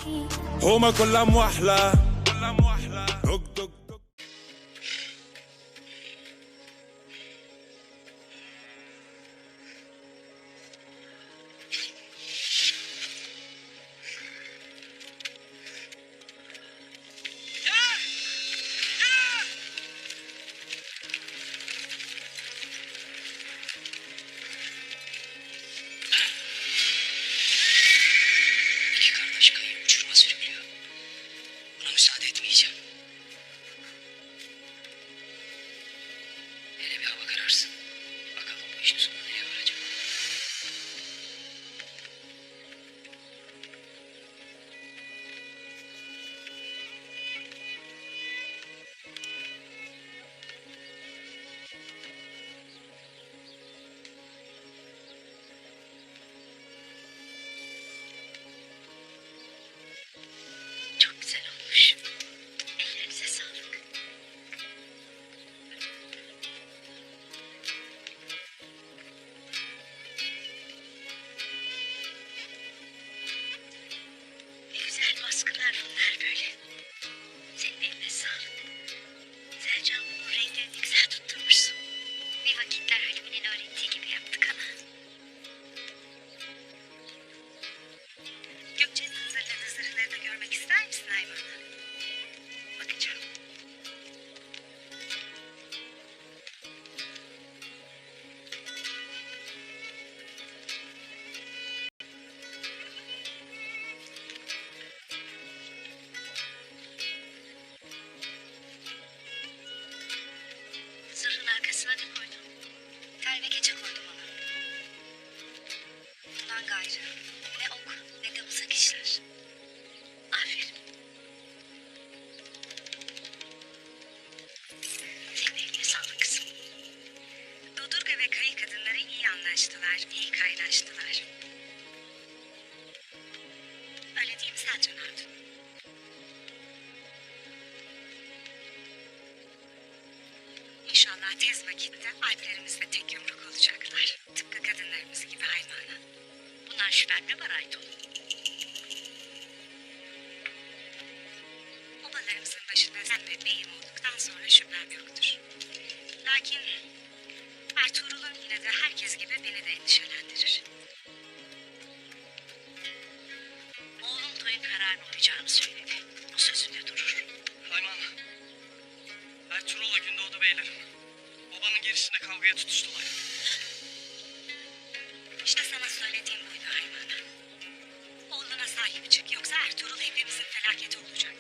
هما كلها موحلة دق دق دق. İki kardeş kayıp uçuruma sürüklüyor. Buna müsaade etmeyeceğim. Hele bir hava kararsın. Bakalım bu işin sonu nereye varacak. Çok güzel olmuş. Ellerinize sağlık. Ne güzel baskılar bunlar böyle. Senin eline sağlık. Selcan, bu renklerini ne güzel tutturmuşsun. Bir vakitler Halime'nin öğrettiği gibi yaptık ama. Gökçe'nin hazırladığı zırhları da görmek ister misin Ayman? Bakacağım. Zırhın arkasına ne koydun? Tel ve keçe koydum ona. Bundan gayrı ne ok ne de mızrak işler. Aferin. Senin eline sağlık kızım. Dodurga ve Kayı kadınları iyi anlaştılar, iyi kaynaştılar. Öyle değil mi Selcan Hatun? İnşallah tez vakitte alplerimizde tek yumruk olacaklar. Tıpkı kadınlarımız gibi Haymana. Bundan şüphem ne var Aytun? Obalarımızın başında sen ve beyim olduktan sonra şüphem yoktur. Lakin Ertuğrul'un yine de herkes gibi beni de endişelendirir. Oğlum toyun kararını uyacağını söyledi. O sözünde durur. Hayman, Ertuğrul'la Gündoğdu beylerim. Babanın girişinde kavgaya tutuştular. İşte sana söylediğim buydu Haymana. Oğluna sahip çık, yoksa Ertuğrul hepimizin felaketi olacak.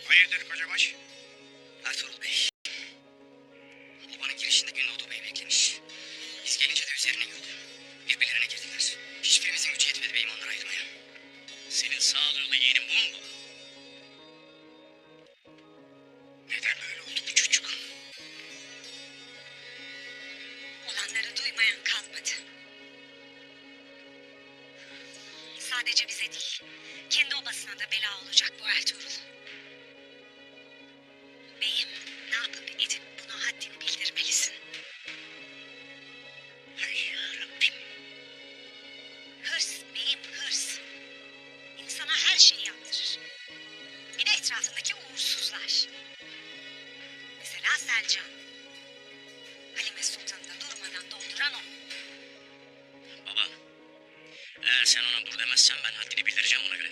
Hayırdır kocabaş? Ertuğrul Bey. Obanın girişinde Gündoğdu Bey beklemiş. Biz gelince de üzerine yürüdü. Birbirlerine girdiler. Hiçbirimizin gücü yetmedi beyim onları ayırmaya. Senin sağduyulu yeğenin bu mu? Neden böyle oldu bu çocuk? Olanları duymayan kalmadı. Sadece bize değil, kendi obasına da bela olacak bu Ertuğrul. Beyim, ne yapıp edip buna haddini bildirmelisin. Hay yarabbim. Hırs beyim, hırs. İnsana her şeyi yaptırır. Bir de etrafındaki uğursuzlar. Mesela Selcan. Halime Sultan'ı da durmadan dolduran o. Baba, eğer sen ona dur demezsen ben haddini bildireceğim ona göre.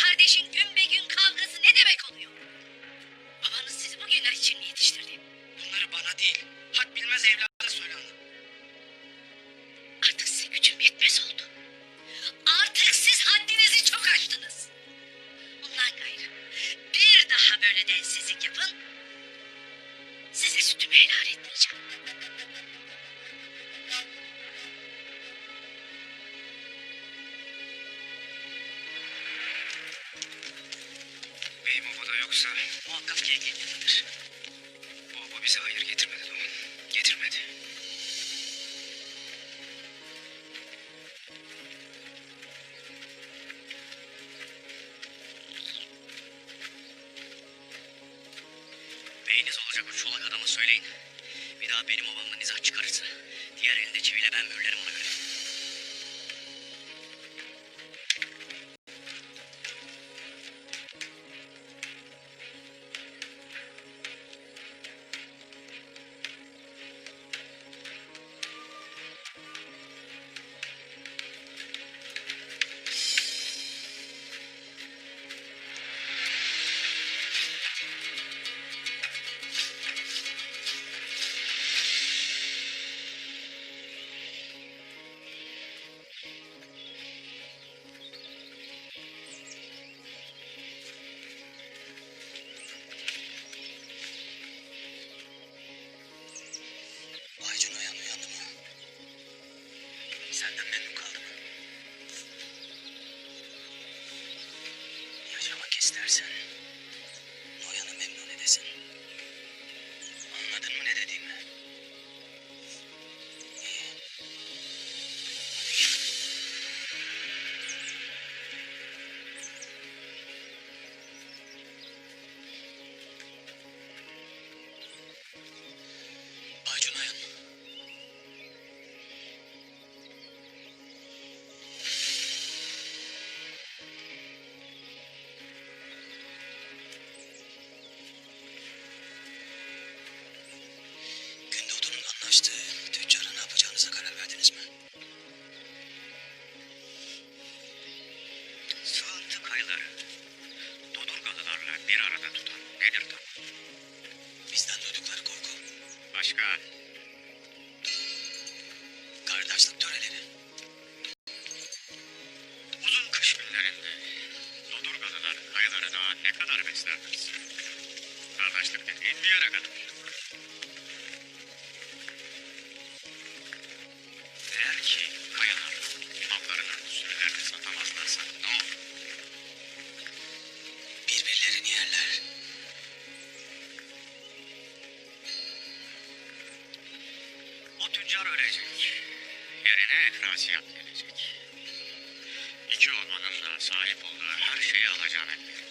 Kardeşin gün be böyle densizlik yapın. Size sütümü helal etmeyeceğim. Beyim obada yoksa muhakkak keyifli yanıdır. Bu oba bize hayır getirmedi Doğan. Getirmedi. Beyiniz olacak o çolak adama söyleyin. Bir daha benim obamdan izah çıkarırsa diğer elinde çiviyle ben mühürlerim ona göre. Aycun uyandı mı? Senden memnun kaldı mı? Yaşamak istersen Noyan'ı memnun edesin. Anladın mı ne dediğimi? İyi. Hadi gel. Aycun uyan. Gündoğdu'nun anlaştığı tüccara ne yapacağınıza karar verdiniz mi? Sığıntı kayıları Dodurgalılarla bir arada tutan nedir tam? Bizden duydukları korku. Başka? Kardeşlik töreleri. Uzun kış günlerinde Dodurgalılar kayıları daha ne kadar beslerlerse kardeşlik dediğin bir yere kadar. Eğer ki kayılar mallarının sürülerini satamazlarsa ne olur? Birbirlerini yerler. O tüccar ölecek. Yerine Efrasiyat gelecek. İki ormanın da sahip olduğu her şeyi alacağım ellerine.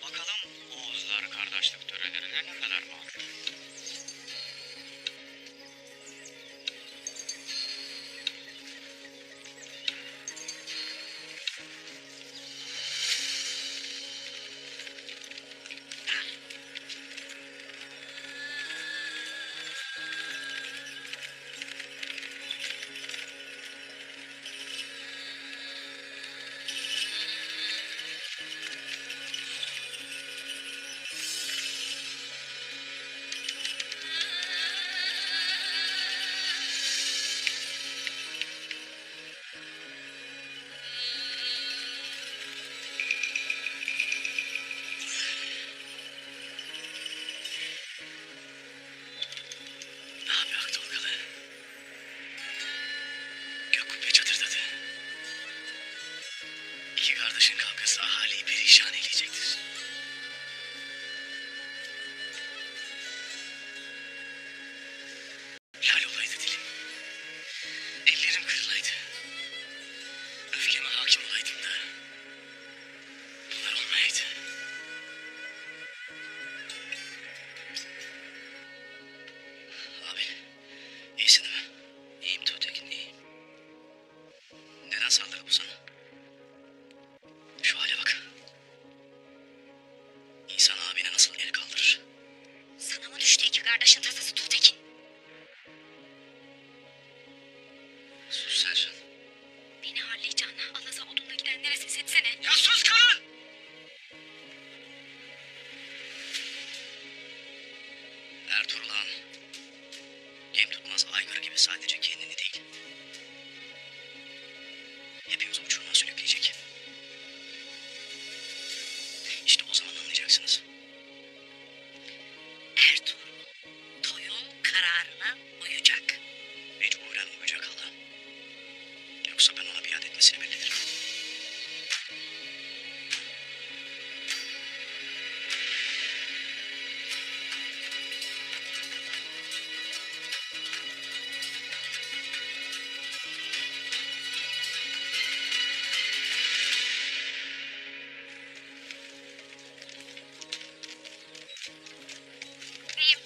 Bakalım Oğuzlar kardeşlik törelerine ne kadar bağlı? Ne yapıyor Tolgalı? Gök kubbe çatırdadı. İki kardeşin kavgası ahaliyi perişan edecektir. Lal olaydı dilim. Ellerim kırılaydı. Öfkeme hakim olaydım da. Bunlar olmayaydı. Abi, iyisin değil mi? İyiyim Tuğtekin, iyiyim. Neden saldırdı bu sana? Şu hale bak. İnsan abine nasıl el kaldırır? Sana mı düştü iki kardeşin tasası Tuğtekin? Sus Selcan. Beni harlayacağına Alaza odunla gidenlere ses etsene. Ya sus Kaan! Ertuğrul Han, yem tutmaz aygır gibi sadece kendini değil, hepimiz uçuruma sürükleyecek. İşte o yapacaksınız? Ertuğrul Toy'un kararına uyacak. Mecburen uyacak hala. Yoksa ben ona biat etmesini bekletirim. Beyim.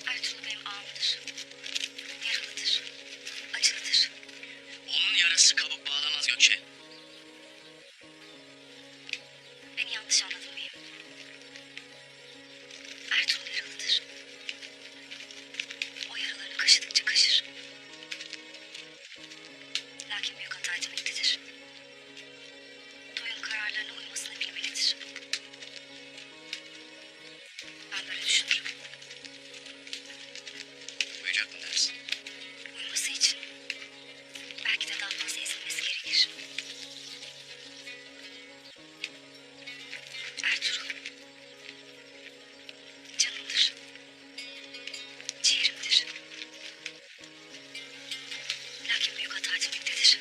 Ertuğrul benim ağamdır. Yaralıdır. Acılıdır. Onun yarası kabuk bağlamaz Gökçe. Beni yanlış anladın beyim. Ertuğrul yaralıdır. O yaralarını kaşıdıkça kaşır. Lakin büyük hata etmektedir. Toy'un kararlarına uymasını bilmelidir. Ben böyle düşünürüm. Uyacak mı dersin? Uyuması için belki de daha fazla ezilmesi gerekir. Ertuğrul canımdır. Ciğerimdir. Lakin büyük hata etmektedir.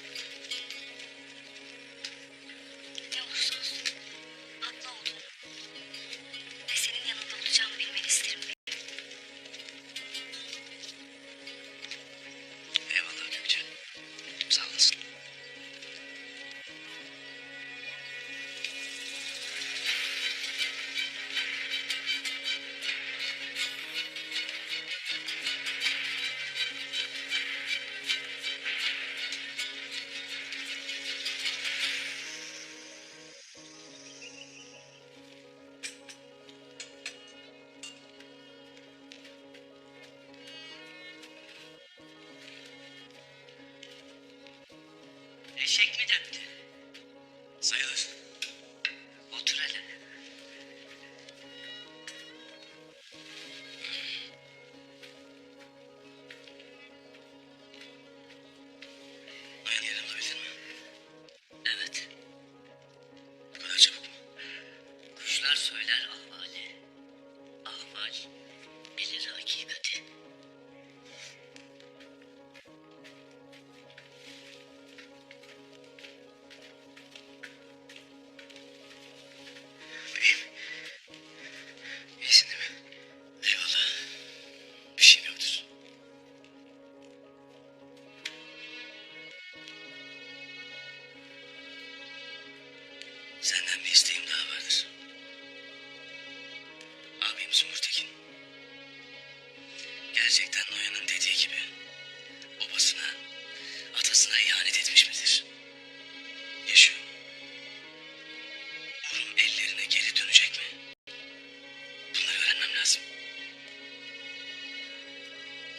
Ne olursa olsun haklı olduğunu ve senin yanında olacağımı bilmeni isterim. Eyvallah Gökçe. Sağ olasın. Eşek mi döktü? Sayılır. Otur hele. Aynı yeri bulabildin mi? Evet. Bu kadar çabuk mu? Kuşlar söyler ahvali. Ahval bilir hakikati. Bebeğim. İyisin değil mi? Eyvallah. Bir şeyim yoktur. Senden bir isteğim daha vardır. Abim Zumurtekin. Gerçekten Noyan'ın dediği gibi babasına, atasına ihanet etmiş midir? Yaşıyor mu? Uğur'un ellerine geri dönecek mi? Bunları öğrenmem lazım.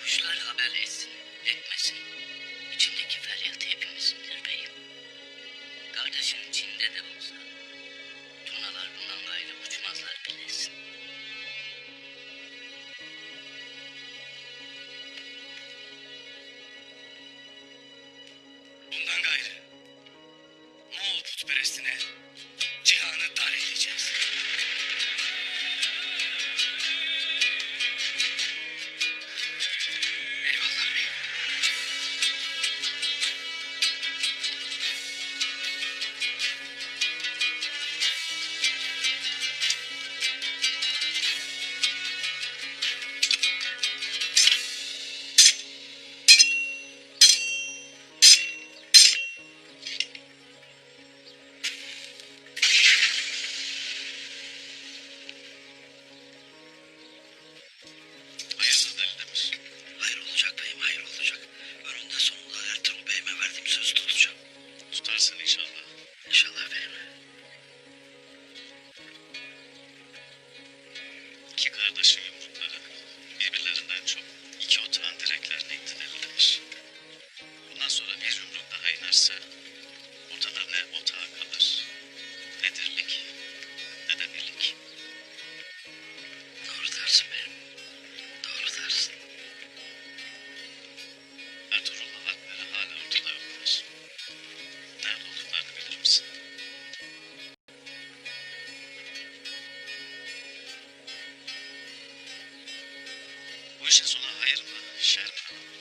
Kuşlar haber etsin, etmesin. İçindeki feryat hepimizindir beyim. Kardeşin içinde de olsa, turnalar bundan gayrı uçmazlar bilesin. Bundan gayrı Moğol putperestine cihanı dar edeceğiz. Eyvallah beyim.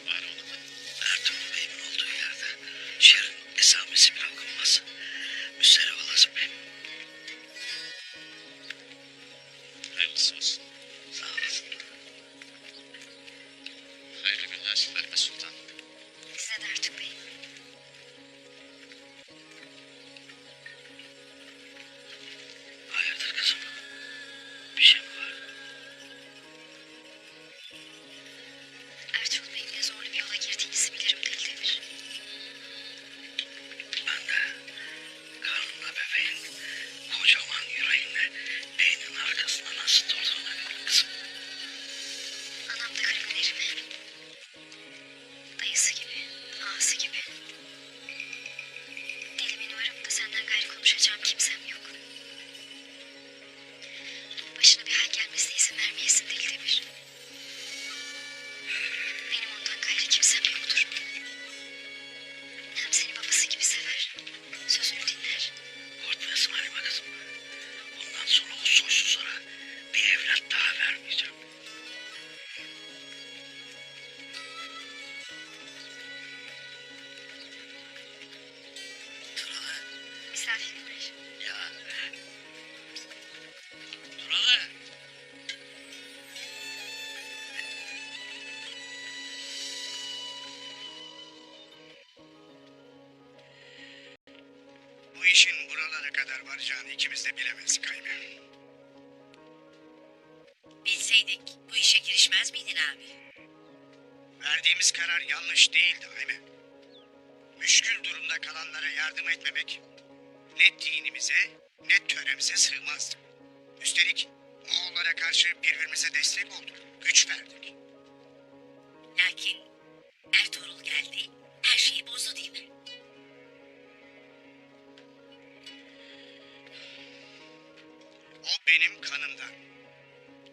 Var oğlum. Ertuğrul Bey'imin olduğu yerde şehrin esamesi bile okunmaz. Müsterih olasın beyim. Hayırlısı olsun. Sağ olasın. Hayırlı günler Halime Sultan. Size de Ertuğrul Bey. Hayırdır kızım? Bir şey mi var? Ertuğrul Bey'in ne zorlu bir yola girdiğinizi bilirim Deldemir. Ben de karnında bebeğin kocaman yüreğinde beynin arkasına nasıl durduğuna göre kızım. Anam da gariplerimi. Dayısı gibi, ağası gibi. Dilimin varım da senden gayrı konuşacağım kimsem yok. Başına bir hal gelmesine izin vermeyesin Deldemir. Benim ondan gayrı kimsem yoktur. Hem seni babası gibi sever. Sözünü dinler. Korkmayasın Halime kızım. Bundan sonra o soysuzlara bir evlat daha vermeyeceğim. Duralı. Misafirim var. Ya. Duralı. Bu işin buralara kadar varacağını ikimiz de bilemezdik Kayme. Bilseydik bu işe girişmez miydin abi? Verdiğimiz karar yanlış değildi Ayme. Müşkül durumda kalanlara yardım etmemek ne dinimize ne töremize sığmazdı. Üstelik Moğollara karşı birbirimize destek olduk, güç verdik. Lakin Ertuğrul geldi, her şeyi bozdu değil mi? O benim kanımdan,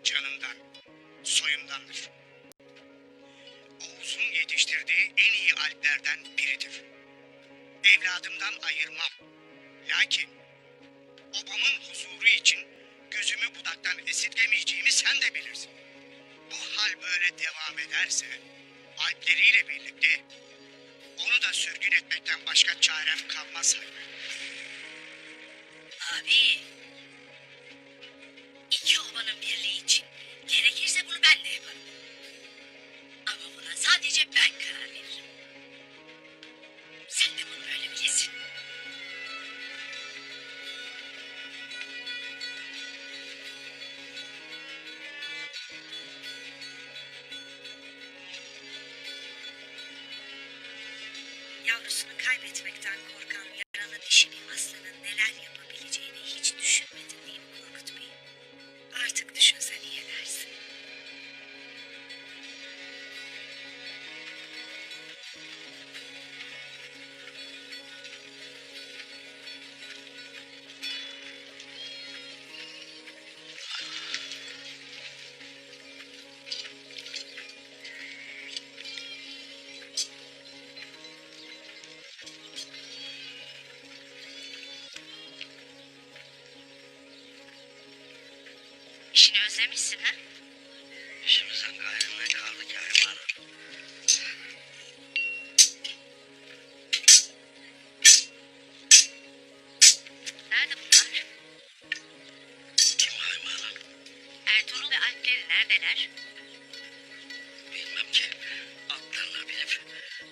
canımdan, soyumdandır. Oğuz'un yetiştirdiği en iyi alplerden biridir. Evladımdan ayırmam. Lakin obamın huzuru için gözümü budaktan esirgemeyeceğimi sen de bilirsin. Bu hal böyle devam ederse alpleriyle birlikte onu da sürgün etmekten başka çarem kalmaz Hayme. Abi, iki obanın birliği için gerekirse bunu ben de yaparım. Ama buna sadece ben karar veririm. Sen de bunu böyle bilesin. Yavrusunu kaybetmekten korkan yaralı dişili aslanın neler yapabileceğini hiç düşünmedin değil mi Korkut Bey? Artık düşünsen iyi edersin. İşini özlemişsin ha? İşimizden gayrı ne kaldı ki Hayme Hanım? Nerede bunlar? Kim Hayme Hanım? Ertuğrul ve Alpleri neredeler? Bilmem ki. Atlarına binip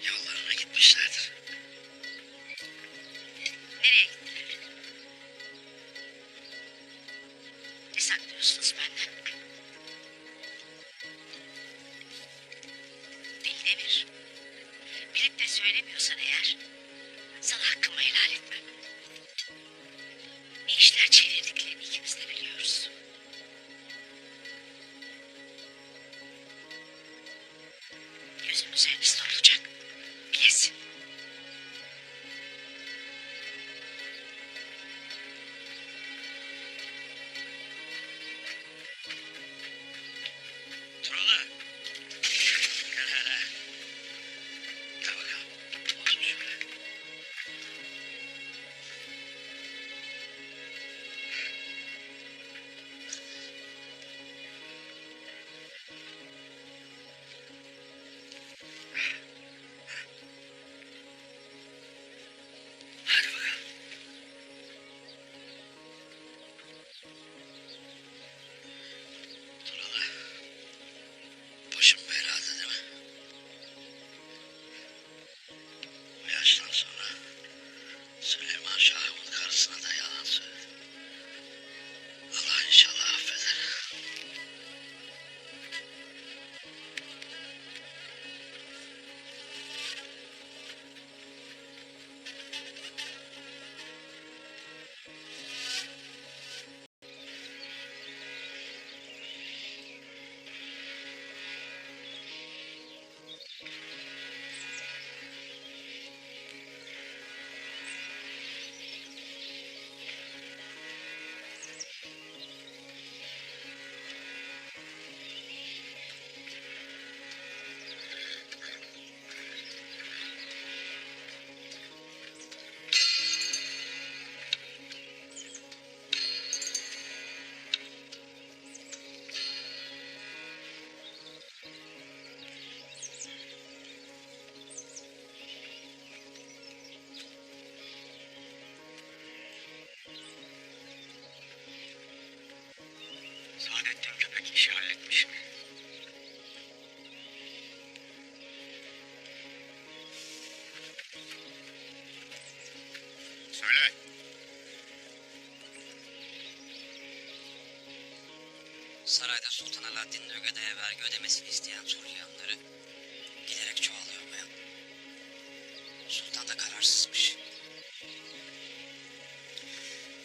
yollarına gitmişlerdir. Nereye gittiler? Ne saklıyorsunuz benden? Deldemir. Bilip de söylemiyorsan eğer sana hakkımı helal etmem. Ne işler çevirdiklerini ikimiz de biliyoruz. Sarayda Sultan Alaaddin'in Ögede'ye vergi ödemesini isteyen Turliyanları giderek çoğalıyor bayan. Sultan da kararsızmış.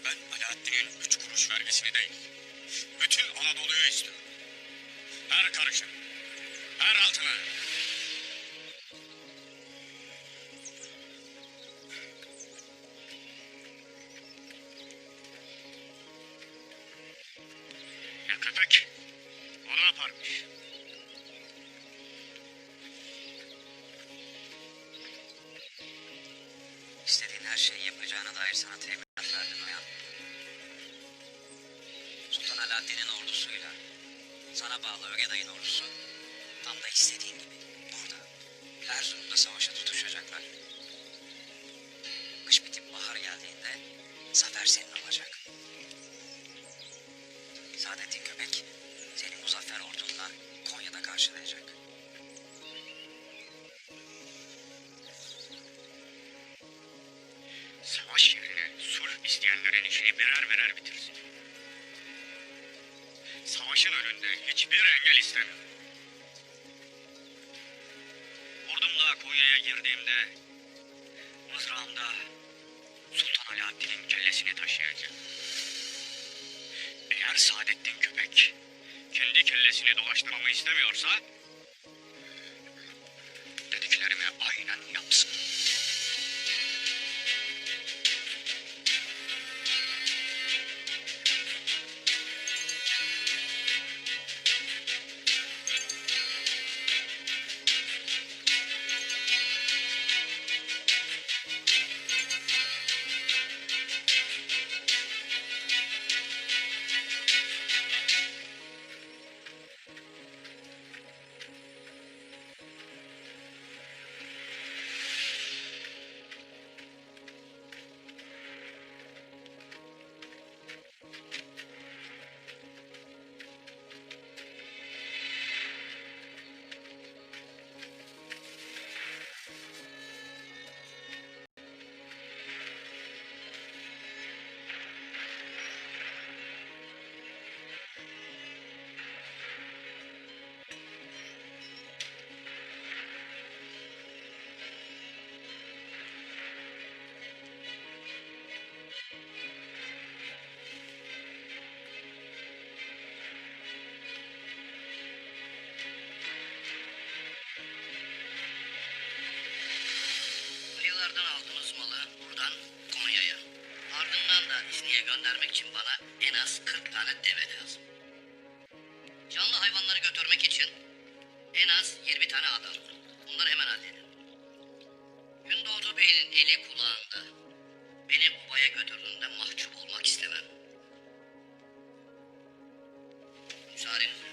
Ben Alaaddin'in 3 kuruş vergisini değil, bütün Anadolu'yu istiyorum. Her karışım, her altına. Ya köpek, o ne yaparmış? İstediğin her şeyi yapacağına dair sana teminat verdim Noyan. Sultan Alaaddin'in ordusuyla sana bağlı Ögeday'ın ordusu tam da istediğin gibi burada Erzurum'da savaşa tutuşacaklar. Kış bitip bahar geldiğinde zafer senin olacak. Saadettin Köpek seni muzaffer ordunla Konya'da karşılayacak. Savaş yerine sulh isteyenlerin işini birer birer bitirsin. Savaşın önünde hiçbir engel istemiyorum. Ordumla Konya'ya girdiğimde mızrağımda Sultan Alaaddin'in kellesini taşıyacağım. Eğer Saadettin Köpek kendi kellesini dolaştırmamı istemiyorsa dediklerimi aynen yapsın. Kıyılardan aldığımız malı buradan Konya'ya. Ardından da İzni'ye göndermek için bana en az 40 tane deve lazım. Canlı hayvanları götürmek için en az 20 tane adam. Bunları hemen halledin. Gündoğdu Bey'in eli kulağında. Beni obaya götürdüğünde mahcup olmak istemem. Müsaadenizle.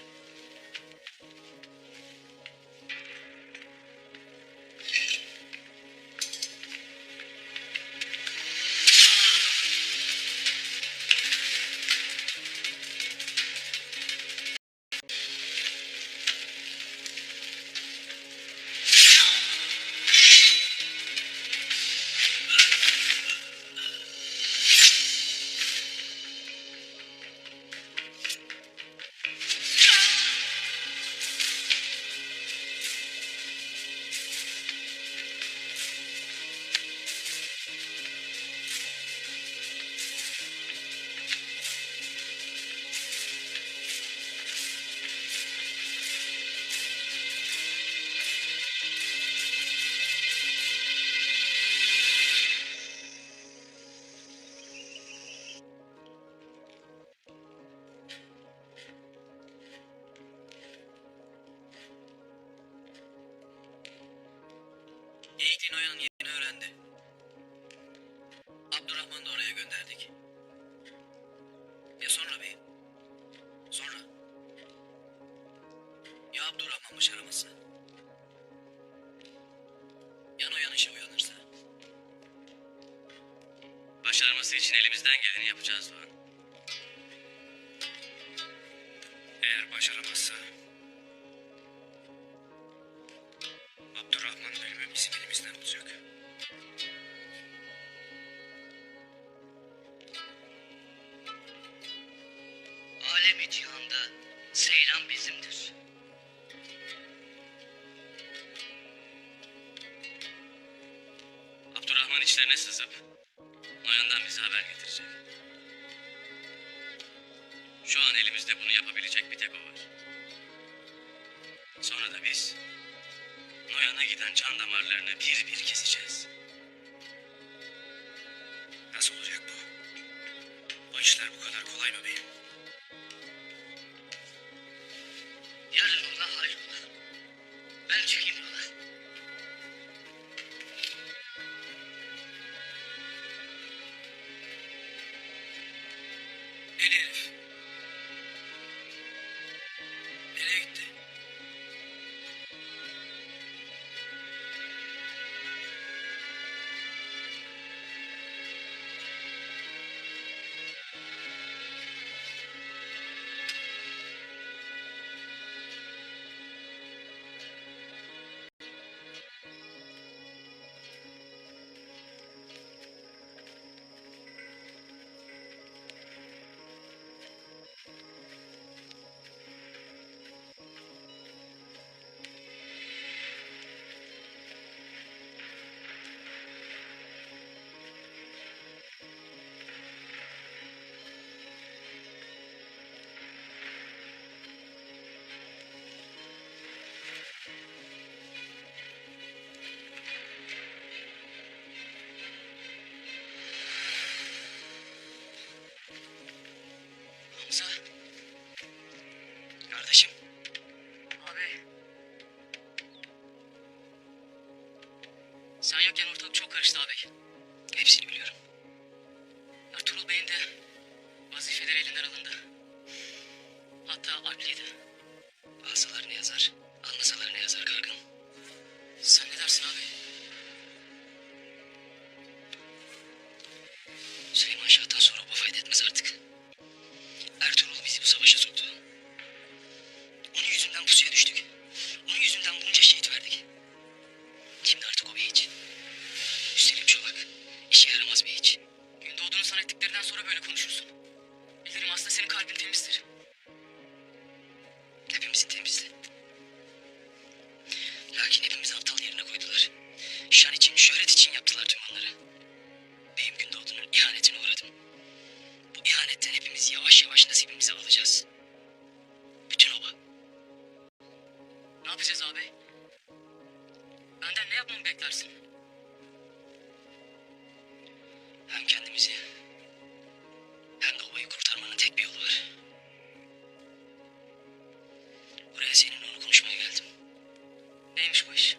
Yiğit Noyan yeni öğrendi. Abdurrahman'ı da oraya gönderdik. Ya sonra beyim? Sonra? Ya Abdurrahman başaramazsa? Ya Noyan işe uyanırsa? Başarması için elimizden geleni yapacağız Doğan. Eğer başaramazsa... Abdurrahman'ın ölümü bizim elimizden olacak. Alemi cihanda Seyran bizimdir. Abdurrahman içlerine sızıp Noyan'dan bize haber getirecek. Şu an elimizde bunu yapabilecek bir tek o var. Sonra da biz Noyan'a giden can damarlarını bir bir keseceğiz. Nasıl olacak bu? O işler bu kadar kolay mı beyim? Yarın ola hayrola. Ben çıkayım yola. Deli herif. Nereye gitti? Hamza. Kardeşim. Abi. Sen yokken ortalık çok karıştı abi. Hepsini biliyorum. Ertuğrul Bey'in de vazifeleri elinden alındı. Hatta adliydi. Alsalar ne yazar, anlasalar ne yazar Kargın? Sen ne dersin abi? Süleyman Şah'tan sonra bu fayda etmez artık. Ertuğrul bizi bu savaşa soktu. Onun yüzünden pusuya düştük. Onun yüzünden bunca şehit verdik. Şimdi artık o bir hiç. Üstelik Çolak. İşe yaramaz bir hiç. Gündoğdu'nun sana ettiklerinden sonra böyle konuşursun. Bilirim aslında senin kalbin temizdir. Hepimizin temizdi. Lakin hepimizi aptal yerine koydular. Şan için, şöhret için yaptılar tüm onları. Beyim Gündoğdu'nun ihanetine uğradım. Bu ihanetten hepimiz yavaş yavaş nasibimizi alacağız. Bütün oba. Ne yapacağız abi? Benden ne yapmamı beklersin? Hem kendimizi hem de obayı kurtarmanın tek bir yolu var. Buraya seninle onu konuşmaya geldim. Neymiş bu iş?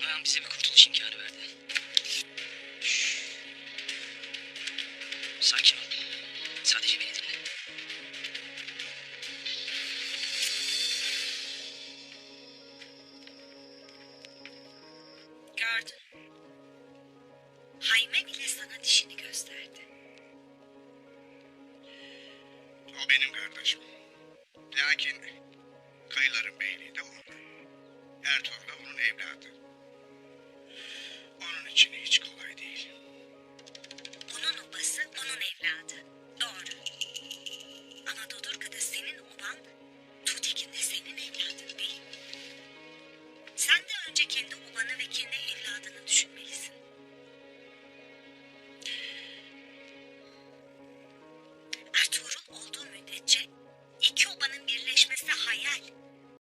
Noyan bize bir kurtuluş imkanı verdi. Sakin ol. Sadece beni dinle. Gördün. Hayme bile sana dişini gösterdi. O benim kardeşim. Lakin Kayıların beyliği de onun. Ertuğrul da onun evladı. Onun için hiç kolay değil. Onun obası onun evladı. Doğru. Ama Dodurka'da senin oban, Tuğtekin de senin evladın değil. Sen de önce kendi obanı ve kendi evladını düşünmelisin. Ertuğrul olduğu müddetçe iki obanın